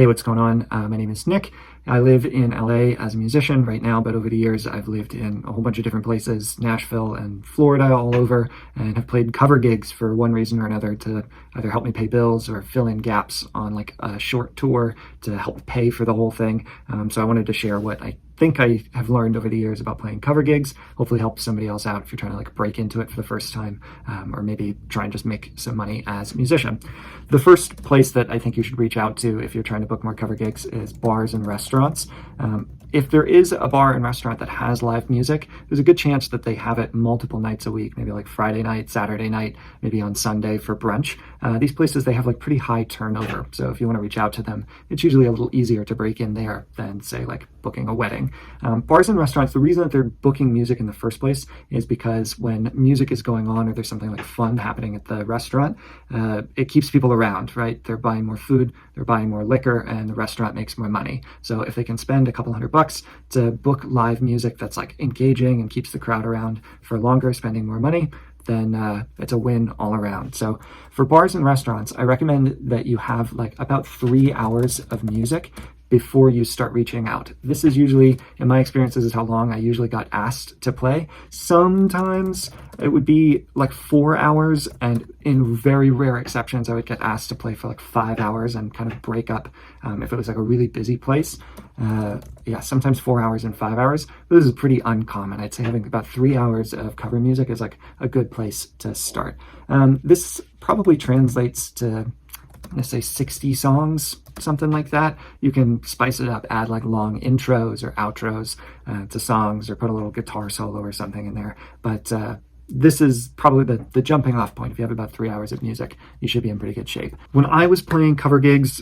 Hey, what's going on? My name is Nick. I live in LA as a musician right now, but over the years I've lived in a whole bunch of different places, Nashville and Florida, all over, and have played cover gigs for one reason or another to either help me pay bills or fill in gaps on like a short tour to help pay for the whole thing. So I wanted to share what I think I have learned over the years about playing cover gigs, hopefully help somebody else out if you're trying to like break into it for the first time, or maybe try and just make some money as a musician. The first place that I think you should reach out to if you're trying to book more cover gigs is bars and restaurants. If there is a bar and restaurant that has live music, there's a good chance that they have it multiple nights a week, maybe like Friday night, Saturday night, maybe on Sunday for brunch. These places, they have like pretty high turnover. So if you want to reach out to them, it's usually a little easier to break in there than say like booking a wedding. Bars and restaurants, the reason that they're booking music in the first place is because when music is going on or there's something like fun happening at the restaurant, it keeps people around, right? They're buying more food, they're buying more liquor, and the restaurant makes more money. So if they can spend a couple $100 to book live music that's like engaging and keeps the crowd around for longer, spending more money, then it's a win all around. So for bars and restaurants, I recommend that you have like about 3 hours of music before you start reaching out. This is usually, in my experience, this is how long I usually got asked to play. Sometimes it would be like 4 hours, and in very rare exceptions, I would get asked to play for like 5 hours and kind of break up if it was like a really busy place. Yeah, sometimes 4 hours and 5 hours. But this is pretty uncommon. I'd say having about 3 hours of cover music is like a good place to start. This probably translates to, I'm gonna say 60 songs, something like that. You can spice it up, add like long intros or outros to songs, or put a little guitar solo or something in there. But this is probably the jumping off point. If you have about 3 hours of music, you should be in pretty good shape. When I was playing cover gigs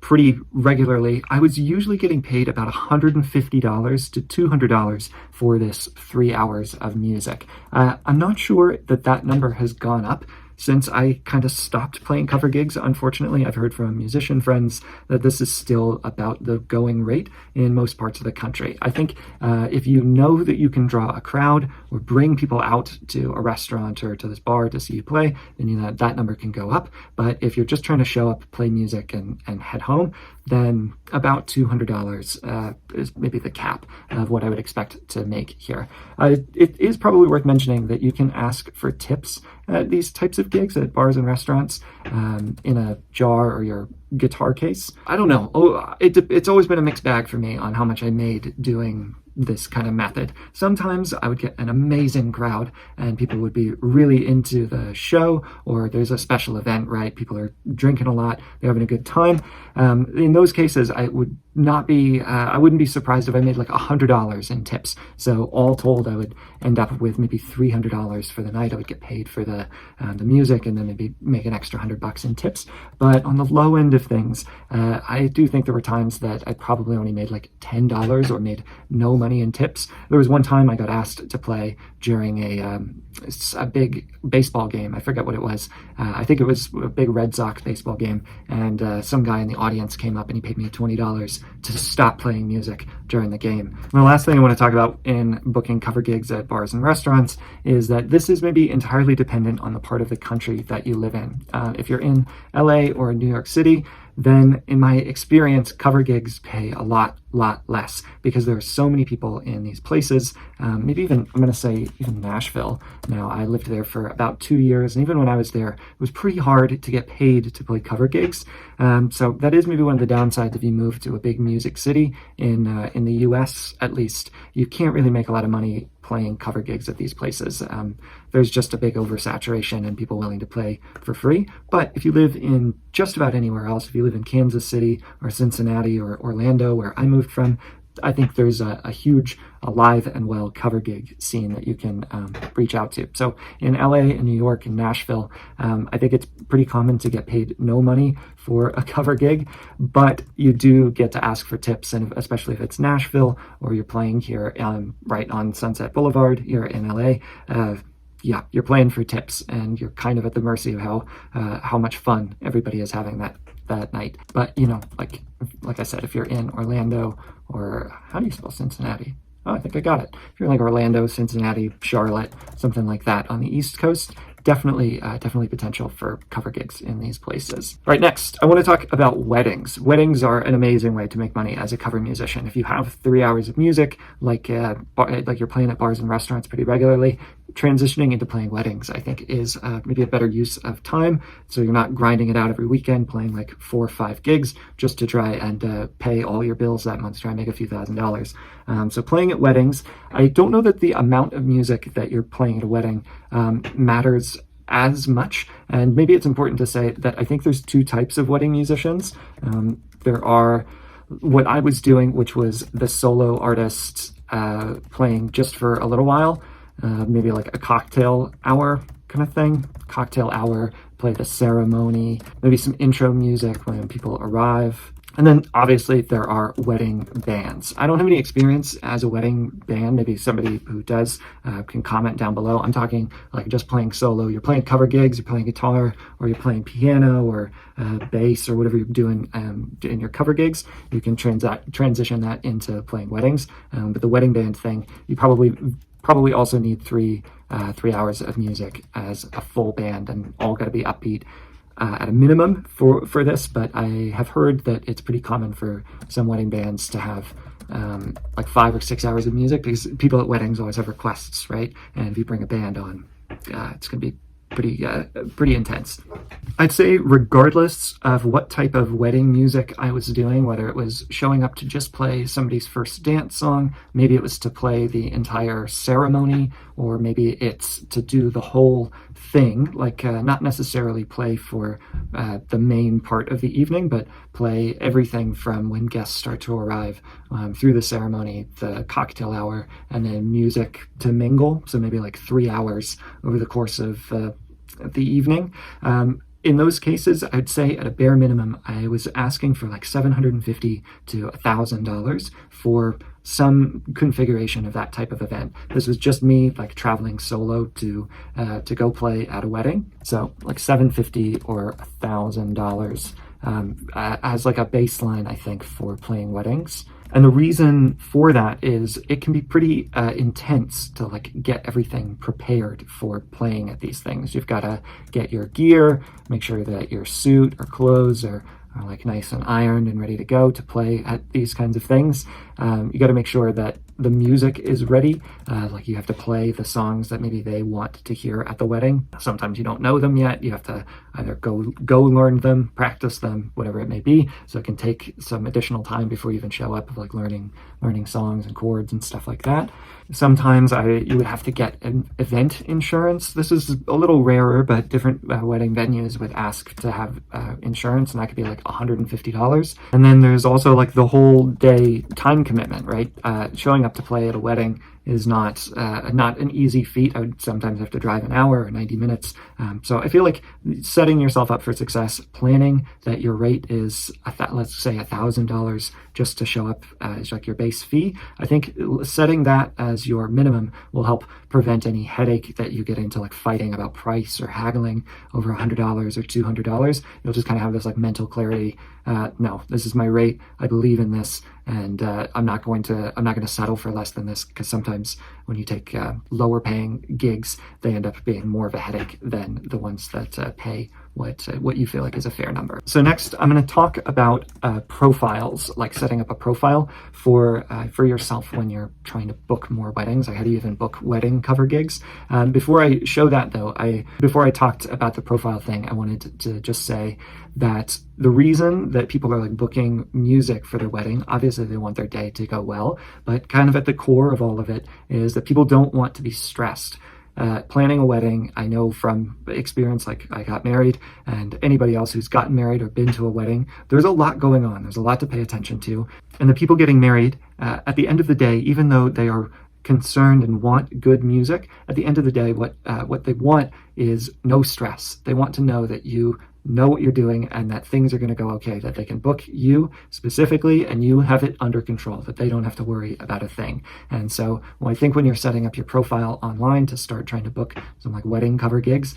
pretty regularly, I was usually getting paid about $150 to $200 for this 3 hours of music. I'm not sure that number has gone up since I kind of stopped playing cover gigs. Unfortunately, I've heard from musician friends that this is still about the going rate in most parts of the country. I think if you know that you can draw a crowd or bring people out to a restaurant or to this bar to see you play, then you know that number can go up. But if you're just trying to show up, play music, and head home, then about $200 is maybe the cap of what I would expect to make here. It is probably worth mentioning that you can ask for tips at these types of gigs at bars and restaurants in a jar or your guitar case. I don't know. It's always been a mixed bag for me on how much I made doing this kind of method. Sometimes I would get an amazing crowd and people would be really into the show, or there's a special event, right? People are drinking a lot, they're having a good time. In those cases, I wouldn't be surprised if I made like $100 in tips. So all told, I would end up with maybe $300 for the night. I would get paid for the music and then maybe make an extra $100 in tips. But on the low end of things, I do think there were times that I probably only made like $10 or made no money in tips. There was one time I got asked to play during a big baseball game. I forget what it was. I think it was a big Red Sox baseball game, and some guy in the audience came up and he paid me $20 to stop playing music during the game. And the last thing I want to talk about in booking cover gigs at bars and restaurants is that this is maybe entirely dependent on the part of the country that you live in. If you're in LA or New York City, then in my experience, cover gigs pay a lot less because there are so many people in these places. Maybe even, I'm going to say even Nashville. Now, I lived there for about 2 years, and even when I was there, it was pretty hard to get paid to play cover gigs. So that is maybe one of the downsides if you move to a big music city in the US, at least. You can't really make a lot of money playing cover gigs at these places. There's just a big oversaturation and people willing to play for free. But if you live in just about anywhere else, if you live in Kansas City or Cincinnati or Orlando, where I moved from, I think there's a huge alive and well cover gig scene that you can reach out to. So in LA and New York and Nashville, I think it's pretty common to get paid no money for a cover gig, but you do get to ask for tips, and especially if it's Nashville or you're playing here right on Sunset Boulevard here in LA, yeah, you're playing for tips and you're kind of at the mercy of how much fun everybody is having that night. But you know, like I said, if you're in Orlando, or how do you spell Cincinnati? Oh, I think I got it. If you're like Orlando, Cincinnati, Charlotte, something like that on the East Coast, definitely potential for cover gigs in these places. All right, next, I want to talk about weddings. Weddings are an amazing way to make money as a cover musician. If you have 3 hours of music, like you're playing at bars and restaurants pretty regularly, transitioning into playing weddings, I think, is maybe a better use of time. So you're not grinding it out every weekend, playing like 4 or 5 gigs just to try and pay all your bills that month, try and make a few $1,000s. So playing at weddings, I don't know that the amount of music that you're playing at a wedding matters as much. And maybe it's important to say that I think there's 2 types of wedding musicians. There are what I was doing, which was the solo artist playing just for a little while, maybe like a cocktail hour kind of thing. Cocktail hour, play the ceremony, maybe some intro music when people arrive. And then obviously there are wedding bands. I don't have any experience as a wedding band. Maybe somebody who does can comment down below. I'm talking like just playing solo. You're playing cover gigs, you're playing guitar, or you're playing piano or bass or whatever you're doing in your cover gigs. You can transition that into playing weddings. But the wedding band thing, you probably also need 3 hours of music as a full band, and all got to be upbeat at a minimum for this. But I have heard that it's pretty common for some wedding bands to have like 5 or 6 hours of music, because people at weddings always have requests, right? And if you bring a band on, it's going to be pretty intense. I'd say regardless of what type of wedding music I was doing, whether it was showing up to just play somebody's first dance song, maybe it was to play the entire ceremony, or maybe it's to do the whole thing, like not necessarily play for the main part of the evening, but play everything from when guests start to arrive through the ceremony, the cocktail hour, and then music to mingle. So maybe like 3 hours over the course of the evening. In those cases, I'd say at a bare minimum, I was asking for like $750 to $1,000 for some configuration of that type of event. This was just me like traveling solo to go play at a wedding. So like $750 or $1,000 as like a baseline, I think, for playing weddings. And the reason for that is it can be pretty intense to like get everything prepared for playing at these things. You've got to get your gear, make sure that your suit or clothes are like nice and ironed and ready to go to play at these kinds of things. You got to make sure that the music is ready. Like you have to play the songs that maybe they want to hear at the wedding. Sometimes you don't know them yet. You have to either go learn them, practice them, whatever it may be. So it can take some additional time before you even show up, of like learning songs and chords and stuff like that. Sometimes you would have to get an event insurance. This is a little rarer, but different wedding venues would ask to have insurance, and that could be like $150. And then there's also like the whole day time commitment, right? Showing up to play at a wedding is not an easy feat. I would sometimes have to drive an hour or 90 minutes. So I feel like setting yourself up for success, planning that your rate is, let's say $1,000 just to show up as like your base fee. I think setting that as your minimum will help prevent any headache that you get into like fighting about price or haggling over $100 or $200. You'll just kind of have this like mental clarity. No, this is my rate. I believe in this, and I'm not going to settle for less than this, because sometimes when you take lower paying gigs, they end up being more of a headache than the ones that pay what you feel like is a fair number. So next, I'm going to talk about profiles, like setting up a profile for yourself when you're trying to book more weddings, like how do you even book wedding cover gigs. Before I show that though, before I talked about the profile thing, I wanted to just say that the reason that people are like booking music for their wedding, obviously they want their day to go well, but kind of at the core of all of it is that people don't want to be stressed. Planning a wedding, I know from experience, like I got married, and anybody else who's gotten married or been to a wedding, there's a lot going on. There's a lot to pay attention to. And the people getting married, at the end of the day, even though they are concerned and want good music, at the end of the day, what they want is no stress. They want to know that you know what you're doing and that things are going to go okay, that they can book you specifically and you have it under control, that they don't have to worry about a thing. And so I think when you're setting up your profile online to start trying to book some like wedding cover gigs,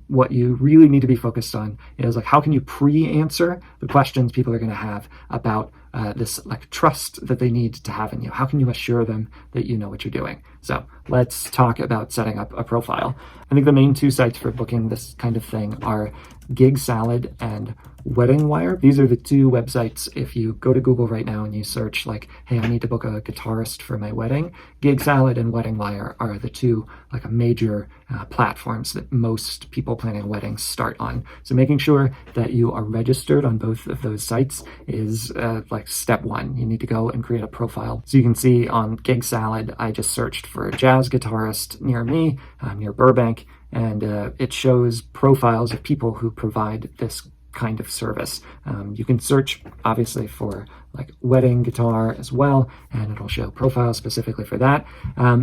what you really need to be focused on is like, how can you pre-answer the questions people are going to have about this like trust that they need to have in you? How can you assure them that you know what you're doing? So let's talk about setting up a profile. I think the main two sites for booking this kind of thing are GigSalad and WeddingWire. These are the two websites. If you go to Google right now and you search like, hey, I need to book a guitarist for my wedding, GigSalad and WeddingWire are the two like major platforms that most people planning weddings start on. So making sure that you are registered on both of those sites is like step one. You need to go and create a profile. So you can see on GigSalad, I just searched for a jazz guitarist near me, near Burbank, and it shows profiles of people who provide this kind of service. You can search obviously for like wedding guitar as well, and it'll show profiles specifically for that.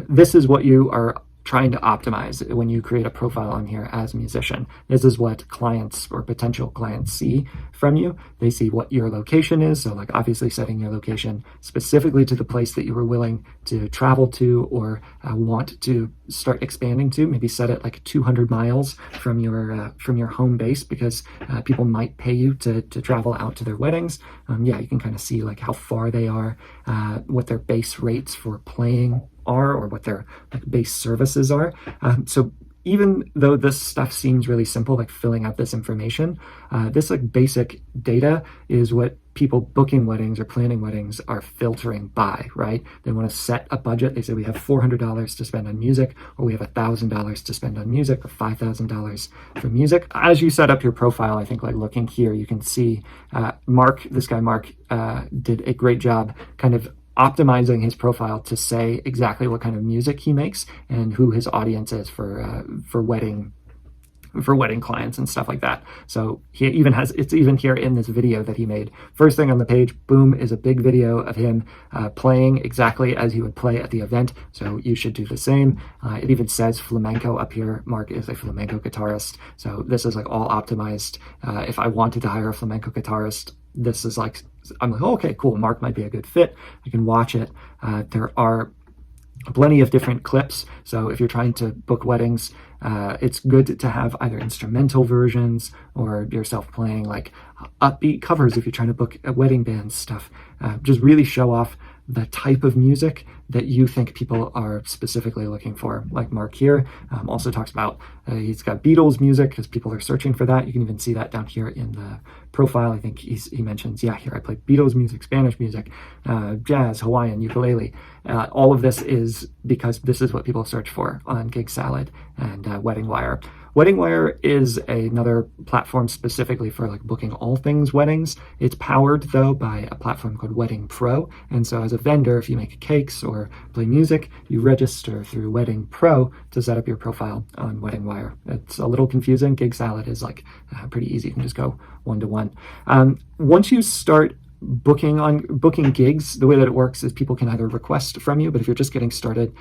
This is what you are trying to optimize when you create a profile on here as a musician. This is what clients or potential clients see from you. They see what your location is. So like obviously setting your location specifically to the place that you were willing to travel to or want to start expanding to. Maybe set it like 200 miles from your home base, because people might pay you to travel out to their weddings. Yeah, you can kind of see like how far they are, what their base rates for playing are, or what their like base services are. So even though this stuff seems really simple, like filling out this information, this like basic data is what people booking weddings or planning weddings are filtering by, right? They want to set a budget. They say we have $400 to spend on music, or we have $1,000 to spend on music, or $5,000 for music. As you set up your profile, I think like looking here, you can see Mark did a great job kind of optimizing his profile to say exactly what kind of music he makes and who his audience is for wedding clients and stuff like that. So he even has, it's even here in this video that he made. First thing on the page, boom, is a big video of him playing exactly as he would play at the event. So you should do the same. It even says flamenco up here. Mark is a flamenco guitarist. So this is like all optimized. If I wanted to hire a flamenco guitarist, this is like, I'm like, oh, okay, cool. Mark might be a good fit. I can watch it. There are plenty of different clips. So if you're trying to book weddings, it's good to have either instrumental versions or yourself playing like upbeat covers if you're trying to book a wedding band stuff. Just really show off the type of music that you think people are specifically looking for. Like Mark here also talks about, he's got Beatles music because people are searching for that. You can even see that down here in the profile. I think he mentions, yeah, here I play Beatles music, Spanish music, jazz, Hawaiian, ukulele. All of this is because this is what people search for on GigSalad and WeddingWire. WeddingWire is another platform specifically for like booking all things weddings. It's powered though by a platform called Wedding Pro. And so as a vendor, if you make cakes or play music, you register through Wedding Pro to set up your profile on WeddingWire. It's a little confusing. GigSalad is like pretty easy. You can just go one-to-one. Once you start booking gigs, the way that it works is people can either request from you, but if you're just getting started,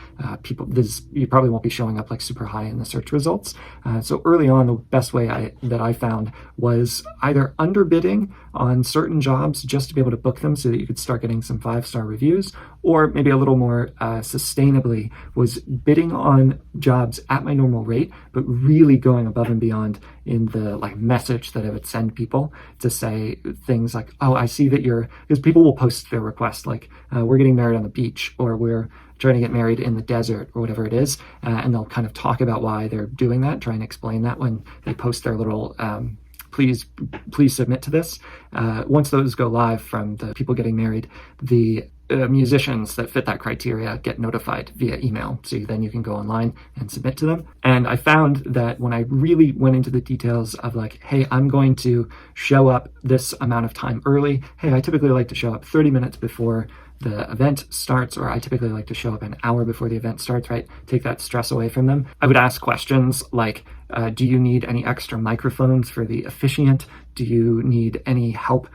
you probably won't be showing up like super high in the search results. So early on, the best way that I found was either underbidding on certain jobs just to be able to book them so that you could start getting some 5-star reviews, or maybe a little more sustainably was bidding on jobs at my normal rate, but really going above and beyond in the like message that I would send people to say things like, oh, I see that because people will post their request like, we're getting married on the beach, or we're trying to get married in the desert, or whatever it is, and they'll kind of talk about why they're doing that, try and explain that when they post their little please submit to this. Once those go live from the people getting married, the musicians that fit that criteria get notified via email. So then you can go online and submit to them. And I found that when I really went into the details of like, hey, I'm going to show up this amount of time early. Hey, I typically like to show up 30 minutes before the event starts, or I typically like to show up an hour before the event starts, right? Take that stress away from them. I would ask questions like, do you need any extra microphones for the officiant? Do you need any help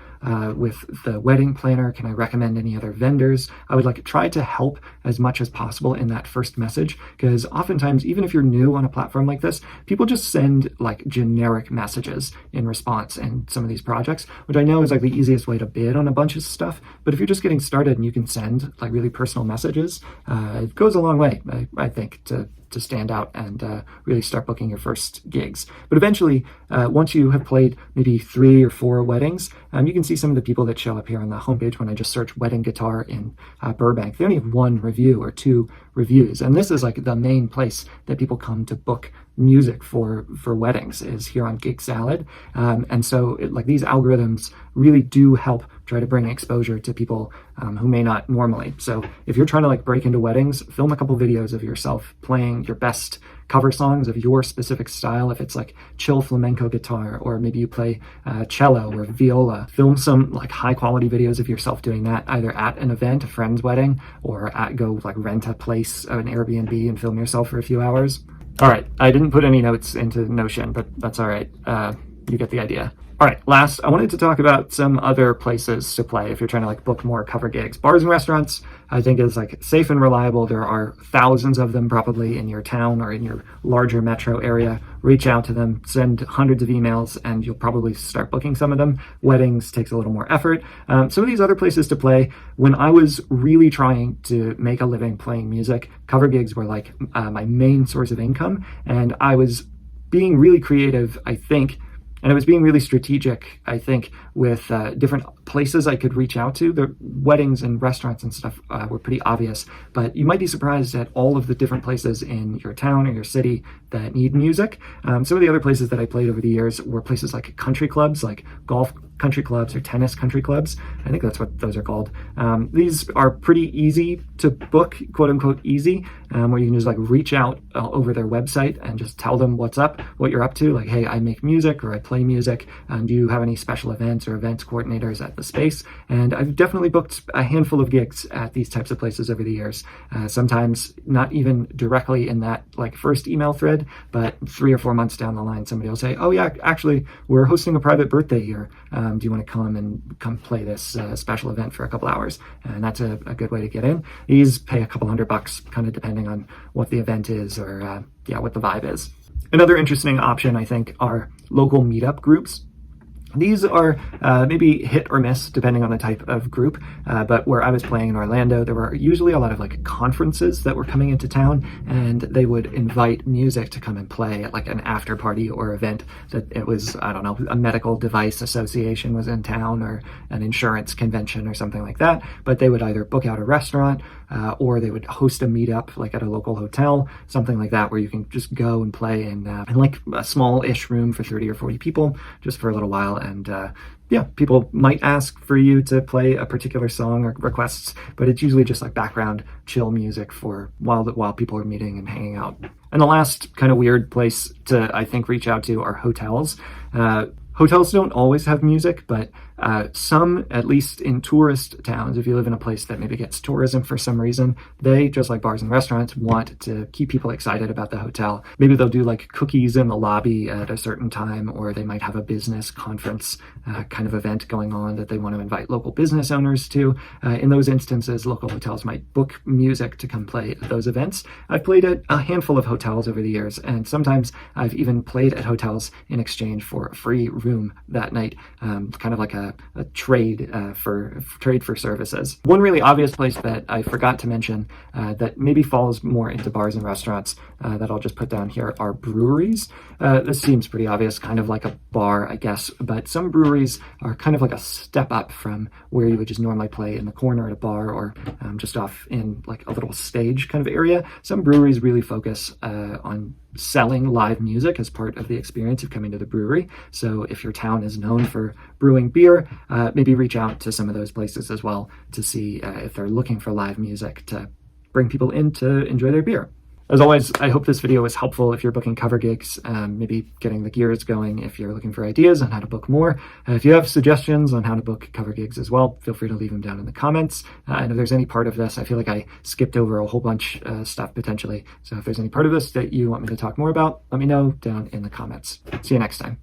with the wedding planner? Can I recommend any other vendors? I would like try to help as much as possible in that first message, because oftentimes, even if you're new on a platform like this, people just send like generic messages in response in some of these projects, which I know is like the easiest way to bid on a bunch of stuff. But if you're just getting started and you can send like really personal messages, it goes a long way, I think, to to stand out and really start booking your first gigs. But eventually, once you have played maybe 3 or 4 weddings, you can see some of the people that show up here on the homepage when I just search wedding guitar in Burbank. They only have 1 review or 2 reviews, and this is like the main place that people come to book music for weddings, is here on GigSalad. And so like these algorithms really do help try to bring exposure to people who may not normally. So if you're trying to like break into weddings, film a couple videos of yourself playing your best cover songs of your specific style. If it's like chill flamenco guitar, or maybe you play cello or viola, film some like high quality videos of yourself doing that, either at an event, a friend's wedding, or go like rent a place, an Airbnb, and film yourself for a few hours. All right, I didn't put any notes into Notion, but that's all right. You get the idea. All right, last, I wanted to talk about some other places to play if you're trying to like book more cover gigs. Bars and restaurants, I think, is like safe and reliable. There are thousands of them probably in your town or in your larger metro area. Reach out to them, send hundreds of emails, and you'll probably start booking some of them. Weddings takes a little more effort. Some of these other places to play, when I was really trying to make a living playing music, cover gigs were like my main source of income, and I was being really creative, I think, and I was being really strategic, I think, with different places I could reach out to. The weddings and restaurants and stuff were pretty obvious, but you might be surprised at all of the different places in your town or your city that need music. Some of the other places that I played over the years were places like country clubs, like golf country clubs or tennis country clubs. I think that's what those are called. These are pretty easy to book, quote unquote easy, where you can just like reach out over their website and just tell them what's up, what you're up to. Like, hey, I make music or I play music. Do you have any special events or events coordinators at the space? And I've definitely booked a handful of gigs at these types of places over the years. Sometimes not even directly in that like first email thread, but 3 or 4 months down the line, somebody will say, oh yeah, actually, we're hosting a private birthday here. Do you want to come play this special event for a couple hours? And that's a good way to get in. These pay a couple $100, kind of depending on what the event is or what the vibe is. Another interesting option, I think, are local meetup groups. These are maybe hit or miss depending on the type of group, but where I was playing in Orlando, there were usually a lot of like conferences that were coming into town, and they would invite music to come and play at like an after party or event. That it was, I don't know, a medical device association was in town, or an insurance convention or something like that, but they would either book out a restaurant or they would host a meetup like at a local hotel, something like that, where you can just go and play in like a small-ish room for 30 or 40 people just for a little while. And people might ask for you to play a particular song or requests, but it's usually just like background chill music for while people are meeting and hanging out. And the last kind of weird place to, I think, reach out to are hotels. Hotels don't always have music, but some, at least in tourist towns, if you live in a place that maybe gets tourism for some reason, they, just like bars and restaurants, want to keep people excited about the hotel. Maybe they'll do like cookies in the lobby at a certain time, or they might have a business conference kind of event going on that they want to invite local business owners to. In those instances, local hotels might book music to come play at those events. I've played at a handful of hotels over the years, and sometimes I've even played at hotels in exchange for a free room that night, kind of like a trade for services. One really obvious place that I forgot to mention that maybe falls more into bars and restaurants that I'll just put down here are breweries. This seems pretty obvious, kind of like a bar, I guess, but some breweries are kind of like a step up from where you would just normally play in the corner at a bar or just off in like a little stage kind of area. Some breweries really focus on selling live music as part of the experience of coming to the brewery. So if your town is known for brewing beer, maybe reach out to some of those places as well to see if they're looking for live music to bring people in to enjoy their beer. As always, I hope this video was helpful if you're booking cover gigs, maybe getting the gears going if you're looking for ideas on how to book more. If you have suggestions on how to book cover gigs as well, feel free to leave them down in the comments. And if there's any part of this, I feel like I skipped over a whole bunch of stuff potentially. So if there's any part of this that you want me to talk more about, let me know down in the comments. See you next time.